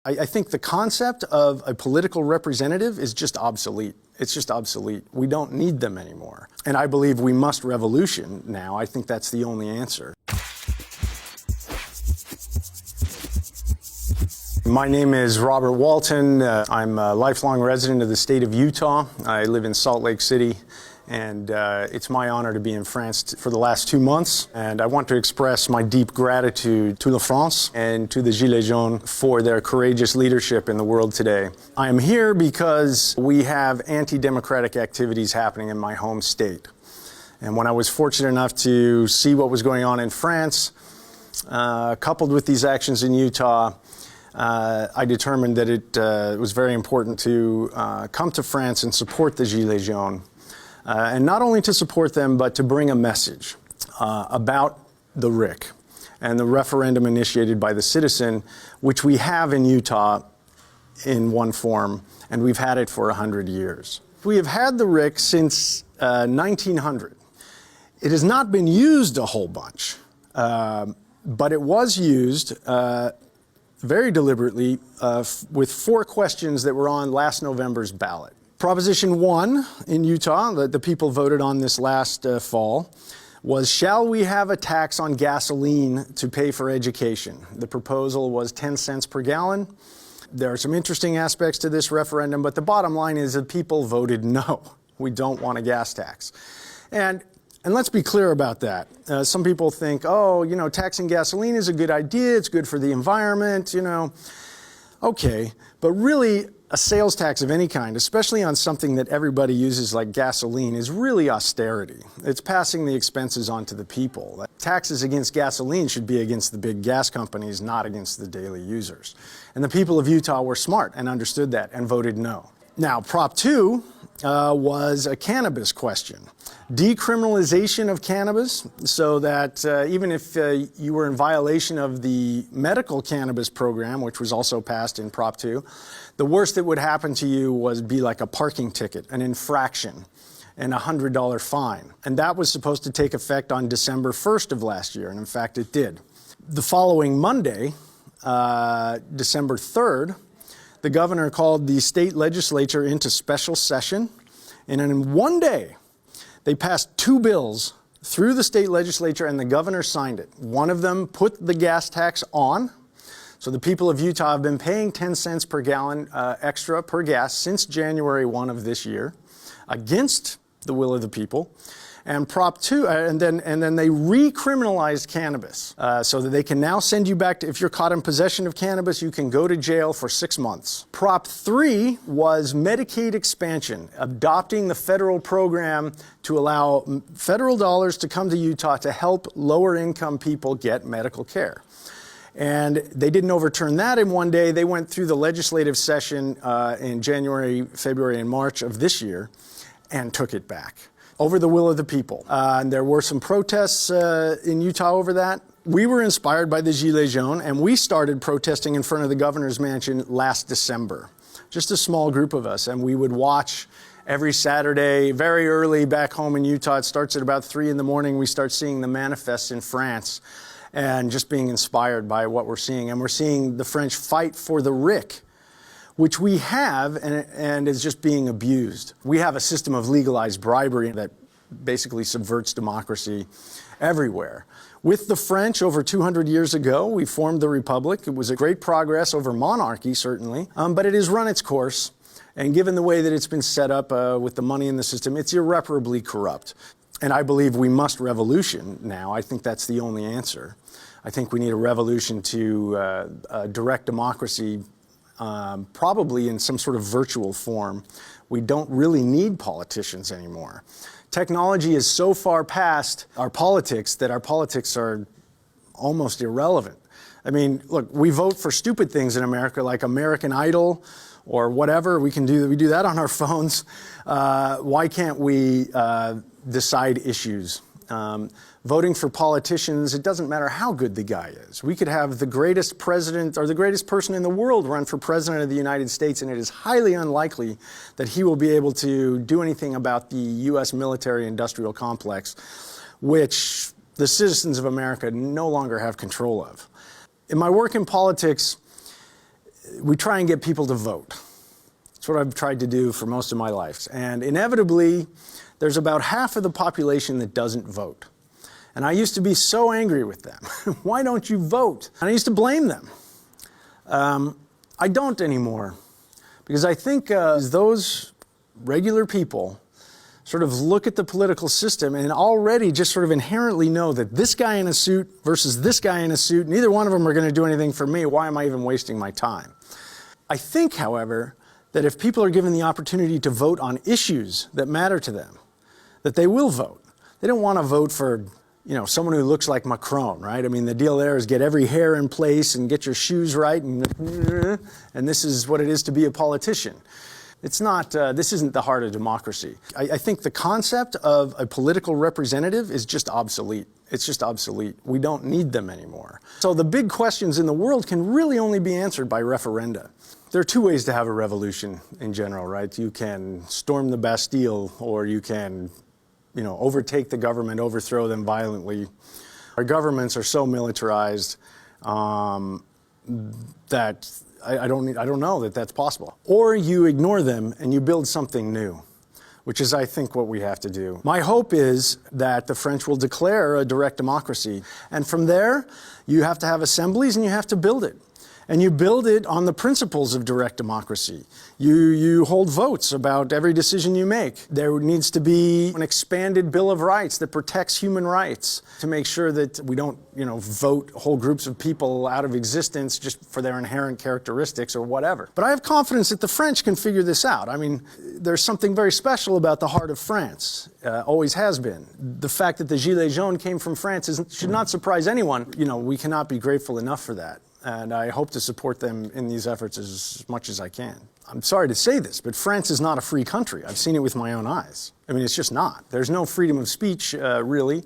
I think the concept of a political representative is just obsolete. It's just obsolete. We don't need them anymore. And I believe we must revolution now. I think that's the only answer. My name is Robert Walton. I'm a lifelong resident of the state of Utah. I live in Salt Lake City, and it's my honor to be in France for the last 2 months. And I want to express my deep gratitude to La France and to the Gilets jaunes for their courageous leadership in the world today. I am here because we have anti-democratic activities happening in my home state. And when I was fortunate enough to see what was going on in France, coupled with these actions in Utah, I determined that it was very important to come to France and support the Gilets jaunes. And not only to support them, but to bring a message about the RIC and the referendum initiated by the citizen, which we have in Utah in one form, and we've had it for 100 years. We have had the RIC since 1900. It has not been used a whole bunch, but it was used very deliberately with 4 questions that were on last November's ballot. Proposition 1 in Utah, that the people voted on this last fall, was, shall we have a tax on gasoline to pay for education? The proposal was 10 cents per gallon. There are some interesting aspects to this referendum, but the bottom line is that people voted no. We don't want a gas tax. And let's be clear about that. Some people think, oh, you know, taxing gasoline is a good idea. It's good for the environment, you know. Okay, but really, a sales tax of any kind, especially on something that everybody uses like gasoline, is really austerity. It's passing the expenses on to the people. Taxes against gasoline should be against the big gas companies, not against the daily users. And the people of Utah were smart and understood that and voted no. Now, Prop 2 was a cannabis question. Decriminalization of cannabis, so that even if you were in violation of the medical cannabis program, which was also passed in Prop 2, the worst that would happen to you was be like a parking ticket, an infraction, and a $100 fine. And that was supposed to take effect on December 1st of last year, and in fact it did. The following Monday, December 3rd, the governor called the state legislature into special session, and in one day, they passed 2 bills through the state legislature and the governor signed it. One of them put the gas tax on. So the people of Utah have been paying 10 cents per gallon extra per gas since January 1 of this year, against the will of the people. And Prop 2, and then they recriminalized cannabis, so that they can now send you back to, if you're caught in possession of cannabis, you can go to jail for 6 months. Prop 3 was Medicaid expansion, adopting the federal program to allow federal dollars to come to Utah to help lower income people get medical care. And they didn't overturn that in one day. They went through the legislative session in January, February, and March of this year and took it back over the will of the people. And there were some protests in Utah over that. We were inspired by the Gilets jaunes, and we started protesting in front of the governor's mansion last December. Just a small group of us, and we would watch every Saturday, very early back home in Utah. It starts at about 3 in the morning. We start seeing the manifests in France and just being inspired by what we're seeing. And we're seeing the French fight for the RIC, which we have and is just being abused. We have a system of legalized bribery that basically subverts democracy everywhere. With the French, over 200 years ago, we formed the Republic. It was a great progress over monarchy, certainly, but it has run its course. And given the way that it's been set up with the money in the system, it's irreparably corrupt. And I believe we must revolution now. I think that's the only answer. I think we need a revolution to direct democracy, probably in some sort of virtual form. We don't really need politicians anymore. Technology is so far past our politics that our politics are almost irrelevant. I mean, look, we vote for stupid things in America, like American Idol or whatever. We do that on our phones. Why can't we decide issues? Voting for politicians, it doesn't matter how good the guy is. We could have the greatest president or the greatest person in the world run for president of the United States, and it is highly unlikely that he will be able to do anything about the U.S. military-industrial complex, which the citizens of America no longer have control of. In my work in politics, we try and get people to vote. That's what I've tried to do for most of my life. And inevitably, there's about half of the population that doesn't vote. And I used to be so angry with them. Why don't you vote? And I used to blame them. I don't anymore, because I think those regular people sort of look at the political system and already just sort of inherently know that this guy in a suit versus this guy in a suit, neither one of them are going to do anything for me. Why am I even wasting my time? I think, however, that if people are given the opportunity to vote on issues that matter to them, that they will vote. They don't want to vote for, someone who looks like Macron, right? I mean, the deal there is get every hair in place and get your shoes right, and this is what it is to be a politician. It's not, this isn't the heart of democracy. I think the concept of a political representative is just obsolete. It's just obsolete. We don't need them anymore. So the big questions in the world can really only be answered by referenda. There are two ways to have a revolution in general, right? You can storm the Bastille, or you can, overtake the government, overthrow them violently. Our governments are so militarized that I don't know that that's possible. Or you ignore them and you build something new, which is, I think, what we have to do. My hope is that the French will declare a direct democracy. And from there, you have to have assemblies and you have to build it. And you build it on the principles of direct democracy. You hold votes about every decision you make. There needs to be an expanded Bill of Rights that protects human rights to make sure that we don't, vote whole groups of people out of existence just for their inherent characteristics or whatever. But I have confidence that the French can figure this out. I mean, there's something very special about the heart of France. Always has been. The fact that the Gilets jaunes came from France should not surprise anyone. We cannot be grateful enough for that. And I hope to support them in these efforts as much as I can. I'm sorry to say this, but France is not a free country. I've seen it with my own eyes. I mean, it's just not. There's no freedom of speech, really.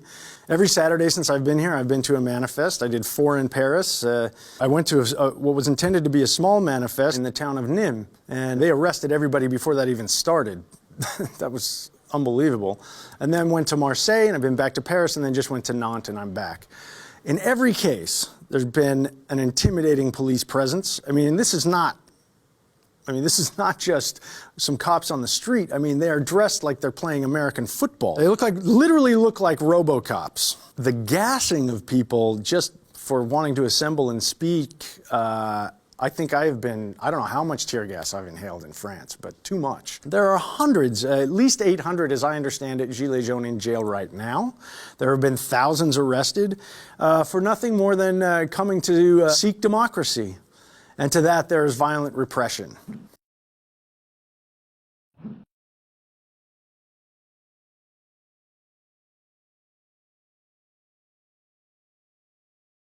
Every Saturday since I've been here, I've been to a manifest. I did 4 in Paris. I went to what was intended to be a small manifest in the town of Nîmes, and they arrested everybody before that even started. That was unbelievable. And then went to Marseille, and I've been back to Paris, and then just went to Nantes, and I'm back. In every case, there's been an intimidating police presence. I mean, this is not just some cops on the street. I mean, they are dressed like they're playing American football. They literally look like RoboCops. The gassing of people just for wanting to assemble and speak, I think I don't know how much tear gas I've inhaled in France, but too much. There are hundreds, at least 800 as I understand it, Gilets jaunes in jail right now. There have been thousands arrested for nothing more than coming to seek democracy. And to that there is violent repression.